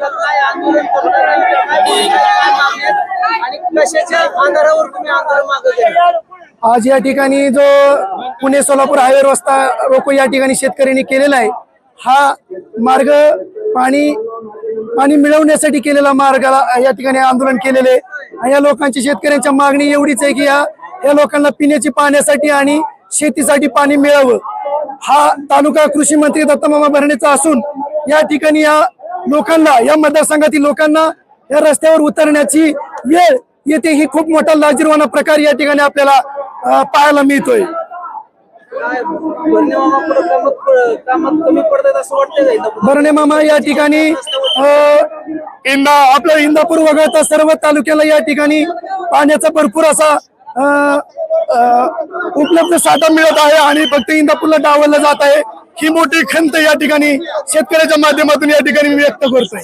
काय आंदोलन करणार आणि कशाच्या आधारावर तुम्ही आंदोलन मागत? आज या ठिकाणी जो पुणे सोलापूर हायवे रस्ता रोको या ठिकाणी शेतकऱ्यांनी केलेला आहे, हा मार्ग पाणी मिळवण्यासाठी केलेला मार्गाला या ठिकाणी आंदोलन केलेले आणि या लोकांची शेतकऱ्यांच्या मागणी एवढीच आहे की या लोकांना पिण्याची पाण्यासाठी आणि शेतीसाठी पाणी मिळावं। हा तालुका कृषी मंत्री दत्तमामा भरणेचा असून या ठिकाणी या लोकांना, या मतदारसंघातील लोकांना या रस्त्यावर उतरण्याची वेळ येते, ही खूप मोठा लाजिरवाणा प्रकार या ठिकाणी आपल्याला पाहायला मिळतोय। भरणे मामा या ठिकाणी आपल्या इंदापूर वगळता सर्व तालुक्याला या ठिकाणी पाण्याचा भरपूर असा उपलब्ध साठा मिळत आहे आणि फक्त इंदापूरला डावललं जात आहे, ही मोठी खंत या ठिकाणी शेतकऱ्याच्या माध्यमातून या ठिकाणी व्यक्त करतोय।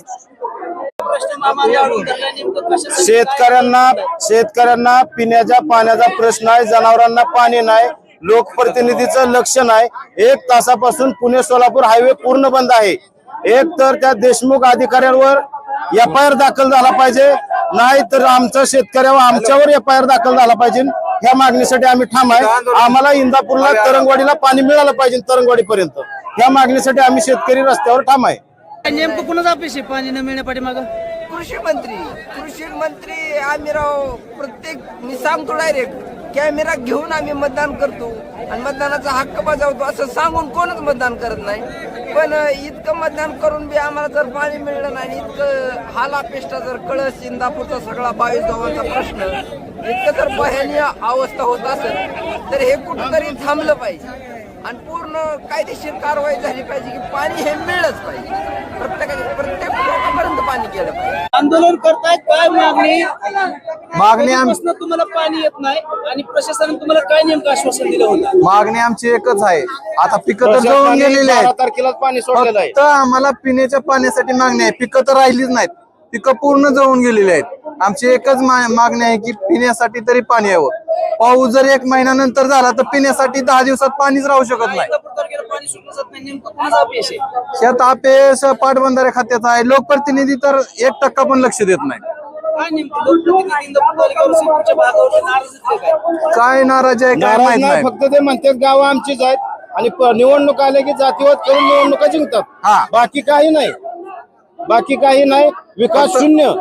शेतकऱ्यांना पिण्याच्या पाण्याचा प्रश्न आहे, जनावरांना पाणी नाही, लोकप्रतिनिधीचं लक्ष नाही। 1 तासापासून पुणे सोलापूर हायवे पूर्ण बंद आहे। एक तर त्या देशमुख अधिकाऱ्यांवर FIR दाखल झाला पाहिजे, नाही तर आमच्यावर FIR दाखल झाला पाहिजे। ह्या मागणीसाठी आम्ही ठाम आहे। आम्हाला इंदापूरला तरंगवाडीला पाणी मिळालं पाहिजे, तरंगवाडीपर्यंत। ह्या मागणीसाठी आम्ही शेतकरी रस्त्यावर ठाम आहे। नेमकं कुणाचा अपेक्षा आहे पाणी न मिळण्यापाठी? माग कृषी मंत्री आम्ही राव प्रत्येक मी सांगतो डायरेक्ट कॅमेरा घेऊन आम्ही मतदान करतो आणि मतदानाचा हक्क बजावतो असं सांगून कोणच मतदान करत नाही। पण इतकं मतदान करून बी आम्हाला जर पाणी मिळलं नाही, इतकं हाल अपेष्टा जर कळस इंदापूरचा सगळा 22 गावांचा प्रश्न इतकं जर भयानक अवस्था होत असेल तर हे कुठंतरी थांबलं पाहिजे आणि पूर्ण कायदेशीर कारवाई झाली पाहिजे की पाणी हे मिळलंच पाहिजे, प्रत्येक लोकांपर्यंत पाणी गेलं पाहिजे। आंदोलन करतायत, काय मागणी मागणी तुम्हाला पाणी येत नाही आणि प्रशासनाने तुम्हाला काय नेमकं आश्वासन दिलं होतं? मागणी आमची एकच आहे, आता पिकं तर जळून गेलेली आहेत, 12 तारखेलाच पाणी सोडलेलं आहे। फक्त आम्हाला पिण्याच्या पाण्यासाठी मागणी आहे, पिकं तर राहिलीच नाहीत, पिकं पूर्ण जळून गेलेली आहेत। आमची एकच मागणी आहे की पिण्यासाठी तरी पाणी यावं। पाऊस जर 1 महिन्यानंतर झाला तर पिण्यासाठी 10 दिवसात पाणीच राहू शकत नाही। शेत अपयश पाटबंधारे खात्याचा आहे, लोकप्रतिनिधी तर 1% पण लक्ष देत नाही। काय नाराज आहे काय माहित नाही, फक्त ते म्हणतात गाव आमचीच आहेत आणि निवडणूक आल्या की जातीवाद करून निवडणुका जिंकतात, बाकी काही नाही, विकास शून्य।